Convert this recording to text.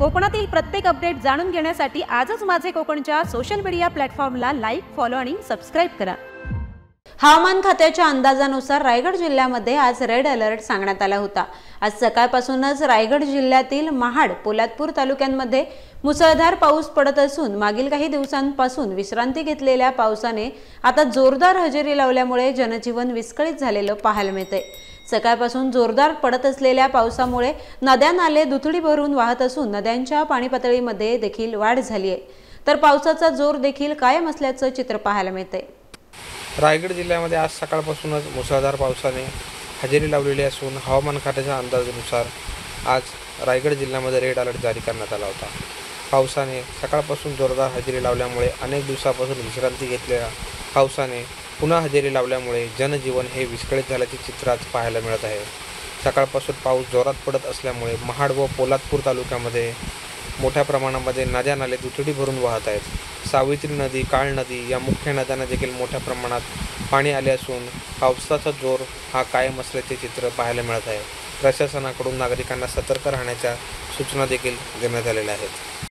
कोकणातील प्रत्येक अपडेट जाणून घेण्यासाठी आजच माझे कोकणच्या सोशल मीडिया प्लॅटफॉर्मला लाईक, फॉलो आणि सबस्क्राइब करा। हवामान खात्याच्या अंदाजानुसार रायगड जिल्ह्यामध्ये आज रेड अलर्ट सांगण्यात आला होता। आज सकाळपासूनच रायगड जिल्ह्यातील महाड, पोलादपूर तालुक्यांमध्ये मुसळधार पाऊस पडत असून मागील काही दिवसांपासून विश्रांती घेतलेल्या पावसाने आता जोरदार हजेरी लावल्यामुळे जनजीवन विस्कळीत झालेलं पाहायला मिळतंय। सकाळपासून जोरदार पडत असलेल्या पावसामुळे नद्या नाले दुथडी भरून वाहत असून नद्यांच्या पाणी पातळीमध्ये देखील वाढ झाली आहे, तर पावसाचा जोर देखील कायम असल्याचं चित्र पाहायला मिळतंय। रायगड जिल्ह्यामध्ये आज सकाळपासूनच मुसळधार पावसाने हजेरी लावलेली असून हवामान खात्याच्या अंदाजानुसार आज रायगड जिल्ह्यामध्ये रेड अलर्ट जारी करण्यात आला होता। पावसाने सकाळपासून जोरदार हजेरी लावल्यामुळे अनेक दिवसापासून विश्रांती घेतलेल्या पावसाने पुन्हा हजेरी लावल्यामुळे जनजीवन हे विस्कळीत झाल्याचे चित्र आज पाहायला मिळत आहे। सकाळपासून पाऊस जोरात पडत असल्यामुळे महाड व पोलादपूर तालुक्यामध्ये मोठ्या प्रमाणामध्ये नद्या नाले दुथडी भरून वाहत आहेत। सावित्री नदी, काळ नदी या मुख्य नद्यांना देखील मोठ्या प्रमाणात पाणी आले असून पावसाचा जोर हा कायम असल्याचे चित्र पाहायला मिळत आहे। प्रशासनाकडून नागरिकांना सतर्क राहण्याच्या सूचना देखील देण्यात आलेल्या आहेत।